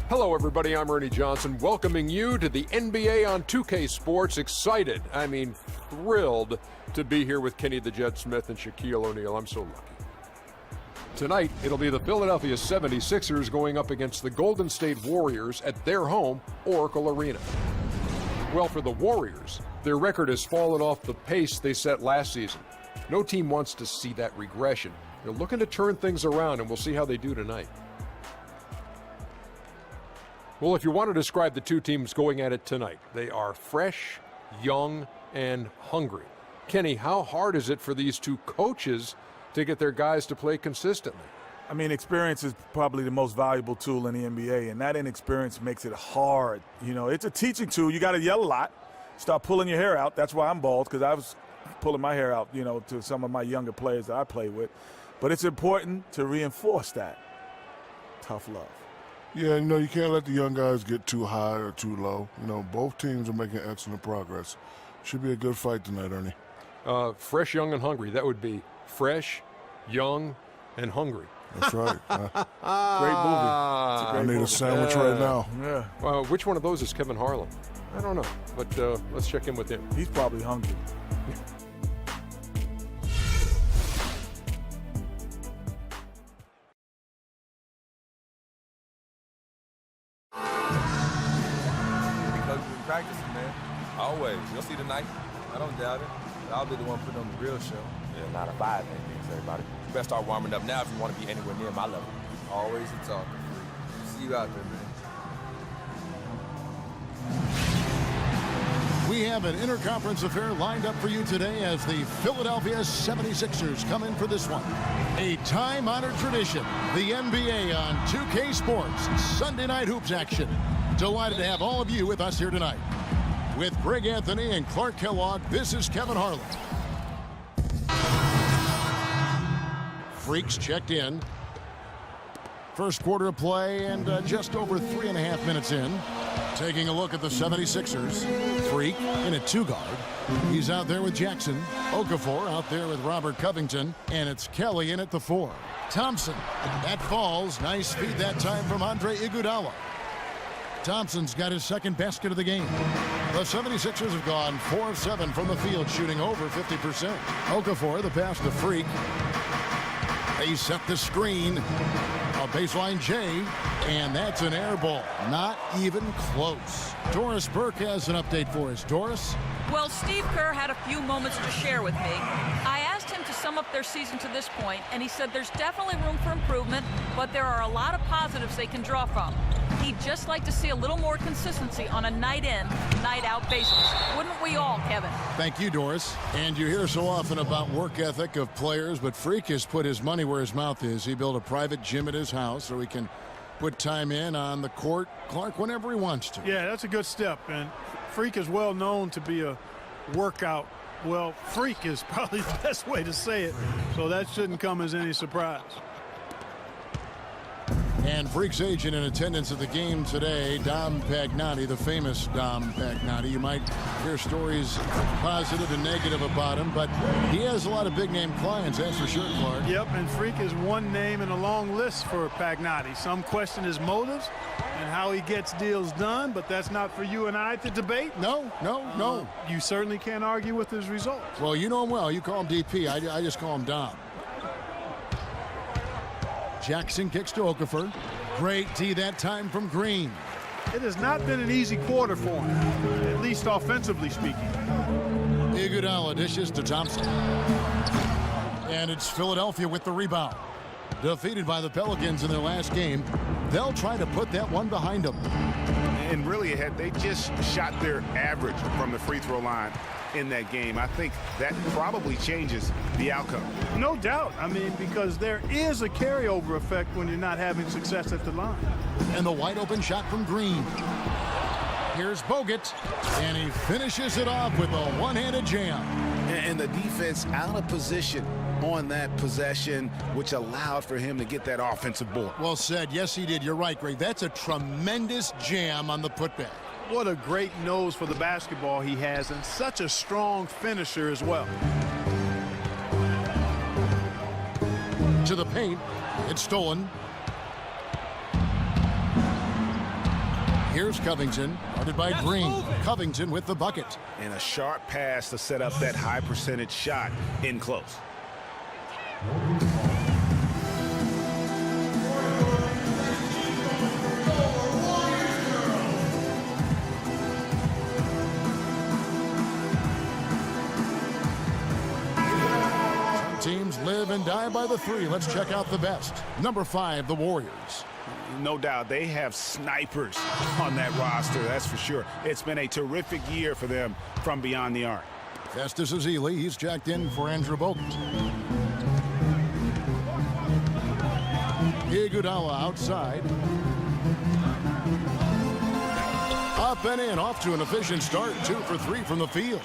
Hello, everybody. I'm Ernie Johnson, welcoming you to the NBA on 2K Sports. Excited, thrilled to be here with Kenny the Jet Smith and Shaquille O'Neal. I'm so lucky. Tonight, it'll be the Philadelphia 76ers going up against the Golden State Warriors at their home, Oracle Arena. Well, for the Warriors, their record has fallen off the pace they set last season. No team wants to see that regression. They're looking to turn things around, and we'll see how they do tonight. Well, if you want to describe the two teams going at it tonight, they are fresh, young, and hungry. Kenny, how hard is it for these two coaches to get their guys to play consistently? I mean, experience is probably the most valuable tool in the NBA, and that inexperience makes it hard. You know, it's a teaching tool. You got to yell a lot, start pulling your hair out. That's why I'm bald, because I was pulling my hair out, to some of my younger players that I play with. But it's important to reinforce that. Tough love. Yeah, you can't let the young guys get too high or too low. Both teams are making excellent progress. Should be a good fight tonight, Ernie. Fresh, young, and hungry. That would be fresh, young, and hungry. That's right. Great movie. It's a great I need movie. a sandwich right now. Yeah. Which one of those is Kevin Harlan? I don't know, but let's check in with him. He's probably hungry. Practicing, man. Always. You'll see tonight. I don't doubt it. I'll be the one putting on the real show. Yeah, not a 5 thanks, everybody. You better start warming up now if you want to be anywhere near my level. Always the talking freak. See you out there, man. We have an interconference affair lined up for you today as the Philadelphia 76ers come in for this one. A time-honored tradition, the NBA on 2K Sports, Sunday Night Hoops action. Delighted to have all of you with us here tonight. With Greg Anthony and Clark Kellogg, this is Kevin Harlan. Freaks checked in. First quarter of play and just over 3.5 minutes in. Taking a look at the 76ers. Freak in a 2-guard. He's out there with Jackson. Okafor out there with Robert Covington. And it's Kelly in at the 4. Thompson. That falls. Nice feed that time from Andre Iguodala. Thompson's got his second basket of the game. The 76ers have gone 4 of 7 from the field, shooting over 50%. Okafor, the pass to Freak. They set the screen. A baseline J, and that's an air ball. Not even close. Doris Burke has an update for us. Doris? Well, Steve Kerr had a few moments to share with me. I asked him to sum up their season to this point, and he said there's definitely room for improvement, but there are a lot of positives they can draw from. He'd just like to see a little more consistency on a night-in, night-out basis. Wouldn't we all, Kevin? Thank you, Doris. And you hear so often about work ethic of players, but Freak has put his money where his mouth is. He built a private gym at his house so he can put time in on the court, Clark, whenever he wants to. Yeah, that's a good step. And Freak is well known to be a workout. Well, freak is probably the best way to say it. So that shouldn't come as any surprise. And Freak's agent in attendance at the game today, Dom Pagnotti, the famous Dom Pagnotti. You might hear stories positive and negative about him, but he has a lot of big-name clients, that's for sure, Clark. Yep, and Freak is one name in a long list for Pagnotti. Some question his motives and how he gets deals done, but that's not for you and I to debate. No. You certainly can't argue with his results. Well, you know him well. You call him DP. I just call him Dom. Jackson kicks to Okafor. Great D that time from Green. It has not been an easy quarter for him, at least offensively speaking. Iguodala dishes to Thompson. And it's Philadelphia with the rebound. Defeated by the Pelicans in their last game. They'll try to put that one behind them. And really, had they just shot their average from the free throw line in that game, I think that probably changes the outcome. No doubt. I mean, because there is a carryover effect when you're not having success at the line. And the wide open shot from Green. Here's Bogut, and he finishes it off with a one-handed jam. And the defense out of position on that possession, which allowed for him to get that offensive board. Well said. Yes, he did. You're right, Greg. That's a tremendous jam on the putback. What a great nose for the basketball he has, and such a strong finisher as well. To the paint. It's stolen. Here's Covington, guarded by Green. Covington with the bucket. And a sharp pass to set up that high percentage shot in close. Teams live and die by the three. Let's check out the best. Number 5, the Warriors. No doubt they have snipers on that roster, that's for sure. It's been a terrific year for them from beyond the arc. Festus Ezeli, he's jacked in for Andrew Bogut. Iguodala outside. Up and in, off to an efficient start. 2 for 3 from the field.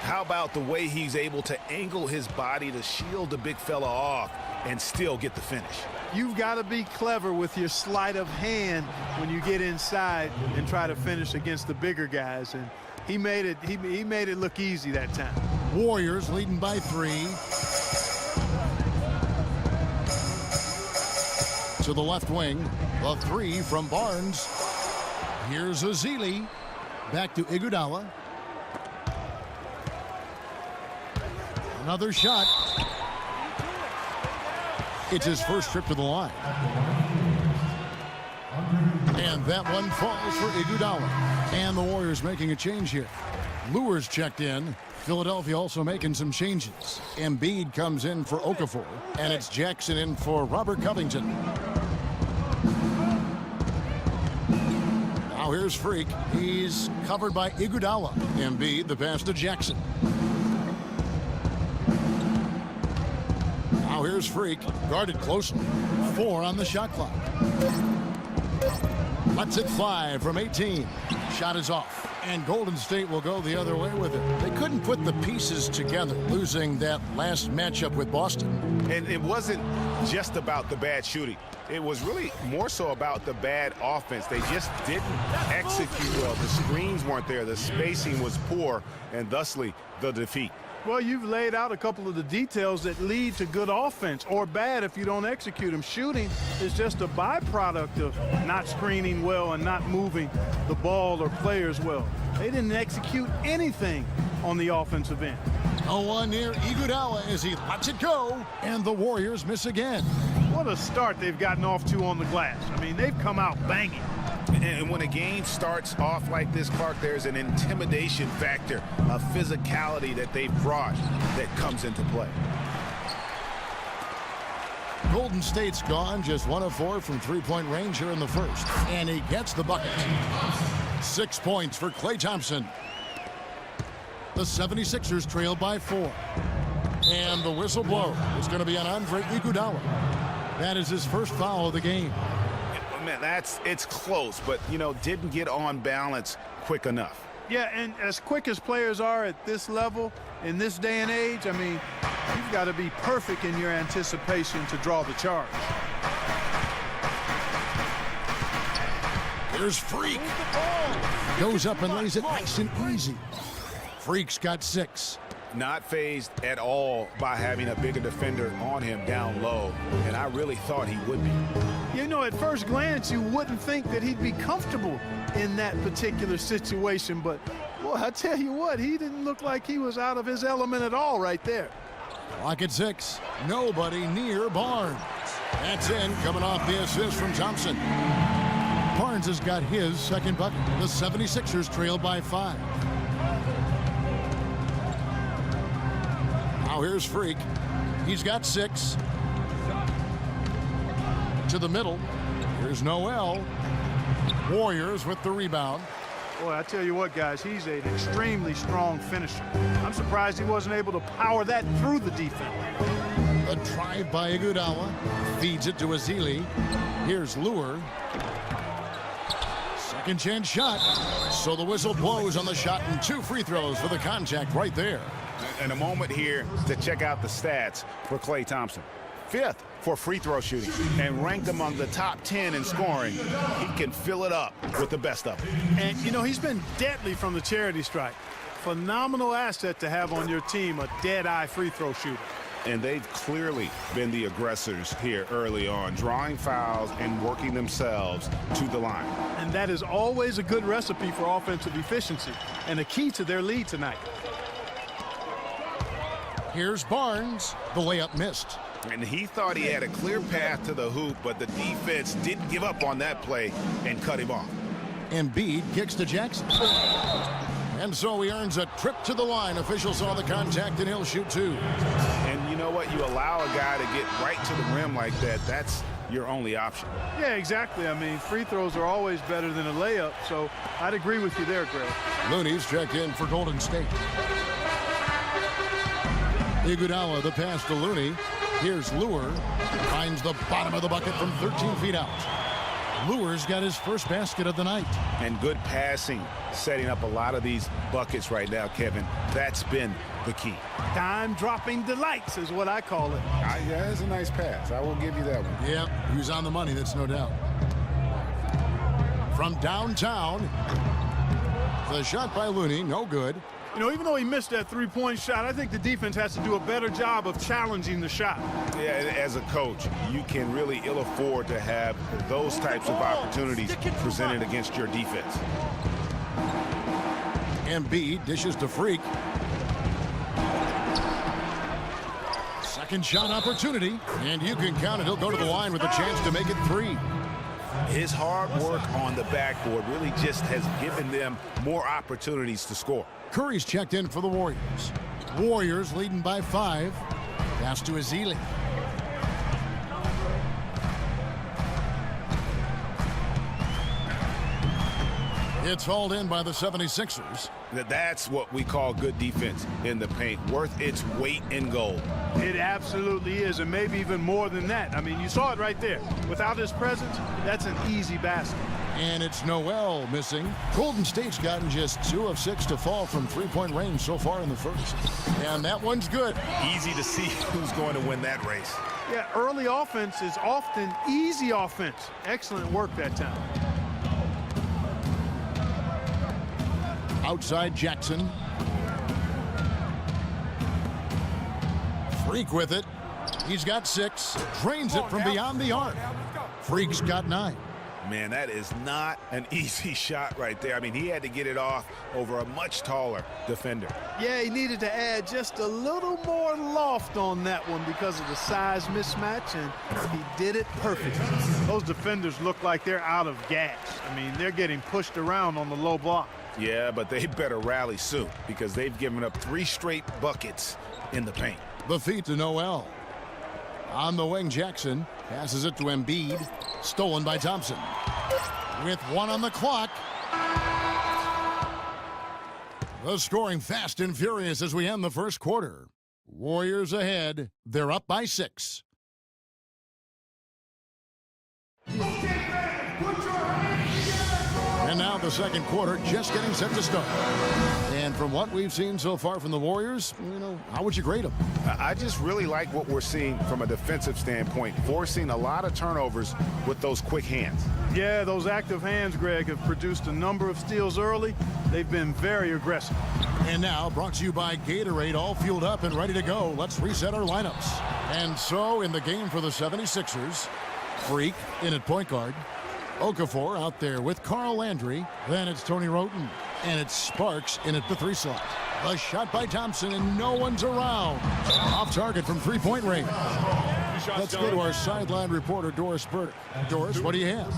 How about the way he's able to angle his body to shield the big fella off and still get the finish? You've got to be clever with your sleight of hand when you get inside and try to finish against the bigger guys. And he made it look easy that time. Warriors leading by 3. To the left wing, the 3 from Barnes. Here's Ezeli. Back to Iguodala. Another shot. It's his first trip to the line. And that one falls for Iguodala. And the Warriors making a change here. Lure's checked in. Philadelphia also making some changes. Embiid comes in for Okafor. And it's Jackson in for Robert Covington. Now here's Freak. He's covered by Iguodala. Embiid, the pass to Jackson. Now here's Freak, guarded closely. 4 on the shot clock. Lets it fly from 18. Shot is off. And Golden State will go the other way with it. They couldn't put the pieces together, losing that last matchup with Boston. And it wasn't just about the bad shooting. It was really more so about the bad offense. They just didn't execute well. The screens weren't there. The spacing was poor, and thusly the defeat. Well, you've laid out a couple of the details that lead to good offense or bad if you don't execute them. Shooting is just a byproduct of not screening well and not moving the ball or players well. They didn't execute anything on the offensive end. 0-1 near Iguodala as he lets it go, and the Warriors miss again. What a start they've gotten off to on the glass. I mean, they've come out banging. And when a game starts off like this, Clark, there's an intimidation factor, a physicality that they've brought that comes into play. Golden State's gone just 1 of 4 from three-point range here in the first. And he gets the bucket. 6 points for Klay Thompson. The 76ers trail by 4. And the whistle blow is going to be on Andre Iguodala. That is his first foul of the game. Man, it's close, but, didn't get on balance quick enough. Yeah, and as quick as players are at this level, in this day and age, I mean, you've got to be perfect in your anticipation to draw the charge. Here's Freak. Goes up and lays it nice and easy. Freak's got 6. Not fazed at all by having a bigger defender on him down low, and I really thought he would be. At first glance, you wouldn't think that he'd be comfortable in that particular situation, but, boy, I tell you what, he didn't look like he was out of his element at all right there. Clock at 6. Nobody near Barnes. That's in, coming off the assist from Thompson. Barnes has got his second bucket. The 76ers trail by 5. Now here's Freak. He's got 6. To the middle. Here's Noel. Warriors with the rebound. Boy, I tell you what, guys, he's an extremely strong finisher. I'm surprised he wasn't able to power that through the defense. A drive by Iguodala. Feeds it to Ezeli. Here's Lure. Second chance shot. So the whistle blows on the shot and 2 free throws for the contact right there. And a moment here to check out the stats for Klay Thompson. 5th for free throw shooting and ranked among the top 10 in scoring. He can fill it up with the best of them. And, he's been deadly from the charity stripe. Phenomenal asset to have on your team, a dead-eye free throw shooter. And they've clearly been the aggressors here early on, drawing fouls and working themselves to the line. And that is always a good recipe for offensive efficiency and a key to their lead tonight. Here's Barnes. The layup missed. And he thought he had a clear path to the hoop, but the defense didn't give up on that play and cut him off. Embiid kicks to Jackson. And so he earns a trip to the line. Officials saw the contact, and he'll shoot two. And you know what? You allow a guy to get right to the rim like that, that's your only option. Yeah, exactly. I mean, free throws are always better than a layup, so I'd agree with you there, Greg. Looney's checked in for Golden State. Iguodala, the pass to Looney. Here's Lure. Finds the bottom of the bucket from 13 feet out. Lure's got his first basket of the night. And good passing, setting up a lot of these buckets right now, Kevin. That's been the key. Time-dropping delights is what I call it. Yeah, it's a nice pass. I will give you that one. Yep, he was on the money, that's no doubt. From downtown, the shot by Looney, no good. You know, even though he missed that three-point shot, I think the defense has to do a better job of challenging the shot. Yeah, as a coach, you can really ill afford to have those types of opportunities presented against your defense. Embiid dishes to Freak. Second shot opportunity, and you can count it. He'll go to the line with a chance to make it three. His hard work on the backboard really just has given them more opportunities to score. Curry's checked in for the Warriors. Warriors leading by 5. Pass to Ezeli. It's hauled in by the 76ers. That's what we call good defense in the paint, worth its weight in gold. It absolutely is, and maybe even more than that. I mean, you saw it right there. Without his presence, that's an easy basket. And it's Noel missing. Golden State's gotten just 2 of 6 to fall from three-point range so far in the first. And that one's good. Easy to see who's going to win that race. Yeah, early offense is often easy offense. Excellent work that time. Outside Jackson. Freak with it. He's got 6. Drains it from beyond the arc. Freak's got 9. Man, that is not an easy shot right there. I mean, he had to get it off over a much taller defender. Yeah, he needed to add just a little more loft on that one because of the size mismatch, and he did it perfectly. Those defenders look like they're out of gas. I mean, they're getting pushed around on the low block. Yeah, but they better rally soon because they've given up 3 straight buckets in the paint. The feed to Noel. On the wing, Jackson passes it to Embiid. Stolen by Thompson. With 1 on the clock. The scoring fast and furious as we end the first quarter. Warriors ahead. They're up by 6. And now the second quarter just getting set to start. And from what we've seen so far from the Warriors, how would you grade them? I just really like what we're seeing from a defensive standpoint, forcing a lot of turnovers with those quick hands. Yeah, those active hands, Greg, have produced a number of steals early. They've been very aggressive. And now, brought to you by Gatorade, all fueled up and ready to go. Let's reset our lineups. And so, in the game for the 76ers, Freak in at point guard. Okafor out there with Carl Landry. Then it's Tony Roten. And it's Sparks in at the 3 slot. A shot by Thompson, and no one's around. Off target from three-point range. Let's go to our sideline reporter, Doris Burke. Doris, what do you have?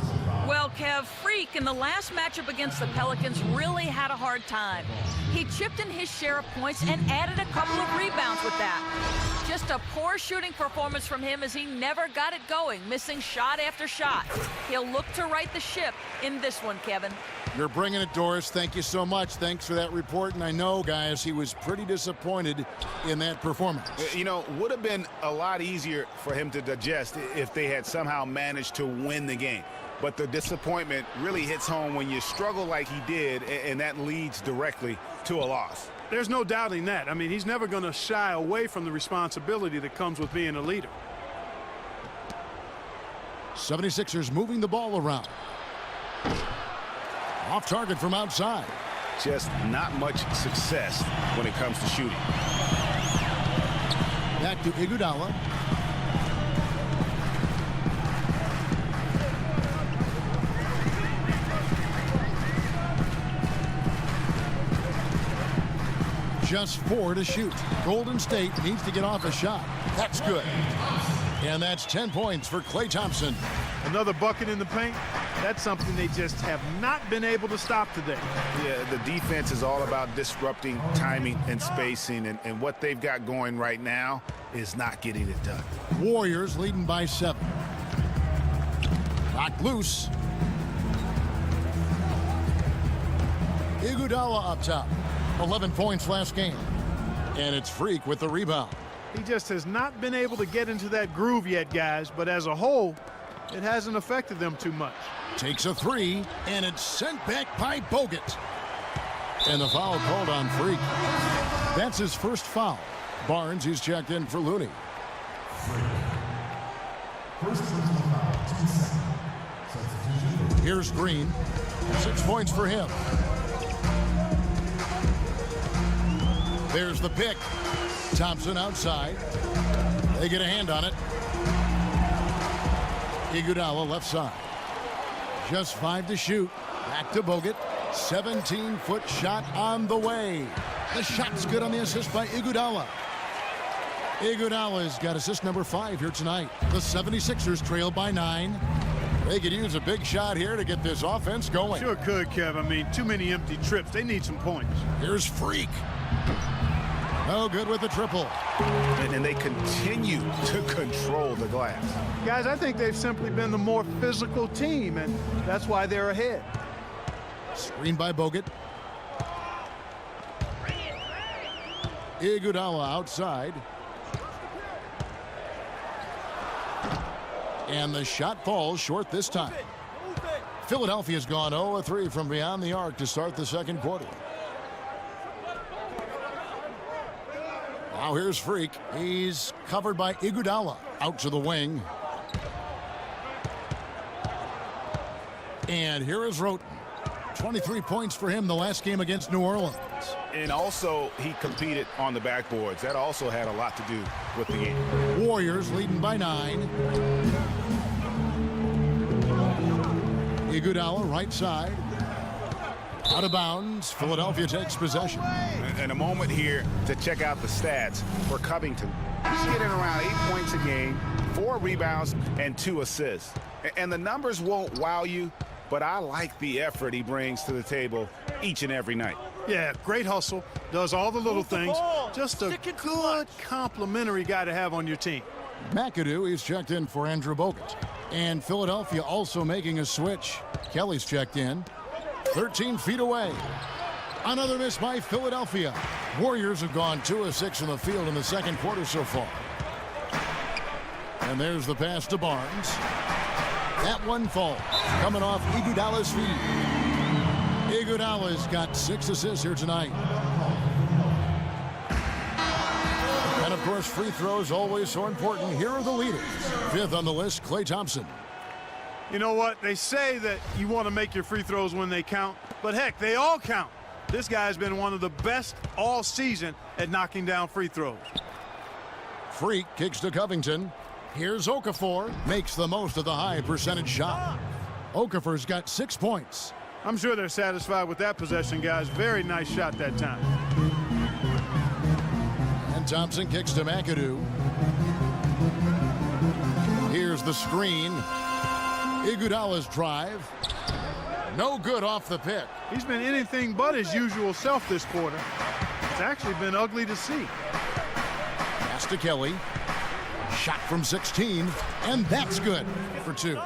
Well, Kev, Freak in the last matchup against the Pelicans really had a hard time. He chipped in his share of points and added a couple of rebounds with that. Just a poor shooting performance from him as he never got it going, missing shot after shot. He'll look to right the ship in this one, Kevin. You're bringing it, Doris. Thank you so much. Thanks for that report. And I know, guys, he was pretty disappointed in that performance. Would have been a lot easier for him to digest if they had somehow managed to win the game. But the disappointment really hits home when you struggle like he did, and that leads directly to a loss. There's no doubting that. I mean, he's never going to shy away from the responsibility that comes with being a leader. 76ers moving the ball around. Off target from outside. Just not much success when it comes to shooting. Back to Iguodala. Just 4 to shoot. Golden State needs to get off a shot. That's good. And that's 10 points for Klay Thompson. Another bucket in the paint. That's something they just have not been able to stop today. Yeah, the defense is all about disrupting timing and spacing, and what they've got going right now is not getting it done. Warriors leading by 7. Knocked loose. Iguodala up top. 11 points last game. And it's Freak with the rebound. He just has not been able to get into that groove yet, guys, but as a whole, it hasn't affected them too much. Takes a 3, and it's sent back by Bogut. And the foul called on Freak. That's his first foul. Barnes, he's checked in for Looney. Here's Green. 6 points for him. There's the pick. Thompson outside. They get a hand on it. Iguodala left side. Just 5 to shoot. Back to Bogut. 17-foot shot on the way. The shot's good on the assist by Iguodala. Iguodala's got assist number 5 here tonight. The 76ers trail by 9. They could use a big shot here to get this offense going. Sure could, Kev. I mean, too many empty trips. They need some points. Here's Freak. No good with the triple. And they continue to control the glass. Guys, I think they've simply been the more physical team, and that's why they're ahead. Screen by Bogut. Iguodala outside. And the shot falls short this time. Philadelphia's gone 0-3 from beyond the arc to start the second quarter. Now here's Freak. He's covered by Iguodala. Out to the wing. And here is Roten. 23 points for him the last game against New Orleans. And also, he competed on the backboards. That also had a lot to do with the game. Warriors leading by 9. Iguodala right side. Out of bounds. Philadelphia takes possession. And a moment here to check out the stats for Covington. He's getting around 8 points a game, 4 rebounds, and 2 assists. And the numbers won't wow you, but I like the effort he brings to the table each and every night. Yeah, great hustle. Does all the little things. Just a good complimentary guy to have on your team. McAdoo is checked in for Andrew Bogut. And Philadelphia also making a switch. Kelly's checked in. 13 feet away. Another miss by Philadelphia. Warriors have gone 2 of 6 from the field in the second quarter so far. And there's the pass to Barnes. That one falls. Coming off Iguodala's feet. Iguodala's got 6 assists here tonight. And of course, free throws always so important. Here are the leaders. 5th on the list, Klay Thompson. You know what? They say that you want to make your free throws when they count, but heck, they all count. This guy's been one of the best all season at knocking down free throws. Freak kicks to Covington. Here's Okafor. Makes the most of the high percentage shot. Okafor's got 6 points. I'm sure they're satisfied with that possession, guys. Very nice shot that time. And Thompson kicks to McAdoo. Here's the screen. Iguodala's drive. No good off the pick. He's been anything but his usual self this quarter. It's actually been ugly to see. Pass to Kelly. Shot from 16, and that's good for 2.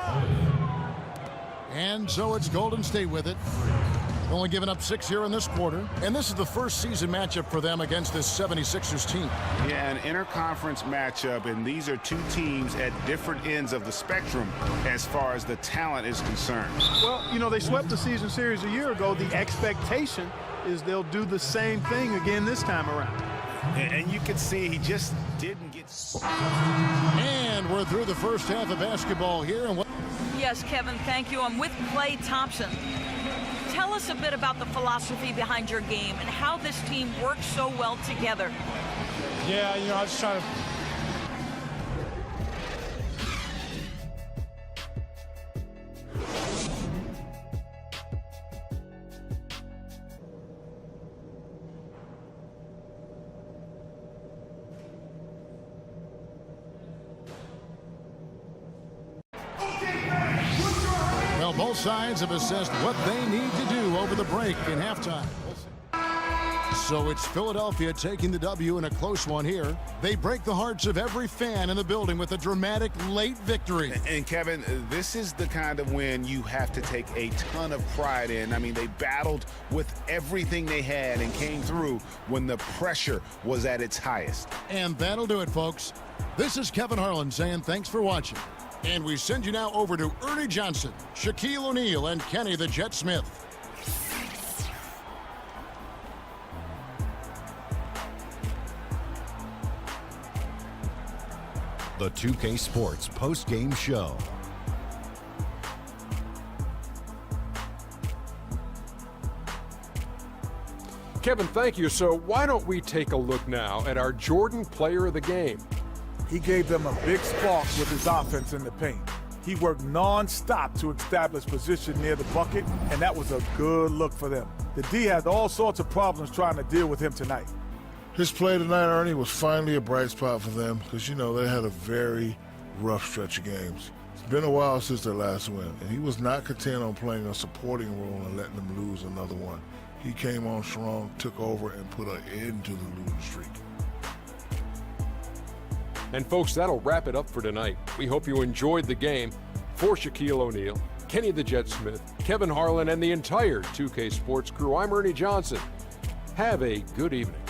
And so it's Golden State with it. Only giving up 6 here in this quarter. And this is the first season matchup for them against this 76ers team. Yeah, an interconference matchup, and these are 2 teams at different ends of the spectrum as far as the talent is concerned. Well, you know, they swept the season series a year ago. The expectation is they'll do the same thing again this time around. And you can see he just didn't get... And we're through the first half of basketball here. And Yes, Kevin, thank you. I'm with Klay Thompson. Tell us a bit about the philosophy behind your game and how this team works so well together. Yeah, you know, I just try to Well, both sides have assessed what they need to do over the break in halftime. So it's Philadelphia taking the W in a close one here. They break the hearts of every fan in the building with a dramatic late victory. And Kevin, this is the kind of win you have to take a ton of pride in. I mean, they battled with everything they had and came through when the pressure was at its highest. And that'll do it, folks. This is Kevin Harlan saying thanks for watching. And we send you now over to Ernie Johnson, Shaquille O'Neal, and Kenny the Jet Smith. The 2K Sports post-game show. Kevin, thank you. So why don't we take a look now at our Jordan player of the game? He gave them a big spark with his offense in the paint. He worked non-stop to establish position near the bucket, and that was a good look for them. The D had all sorts of problems trying to deal with him tonight. His play tonight, Ernie, was finally a bright spot for them because, you know, they had a very rough stretch of games. It's been a while since their last win, and he was not content on playing a supporting role and letting them lose another one. He came on strong, took over, and put an end to the losing streak. And folks, that'll wrap it up for tonight. We hope you enjoyed the game. For Shaquille O'Neal, Kenny the Jet Smith, Kevin Harlan, and the entire 2K Sports crew, I'm Ernie Johnson. Have a good evening.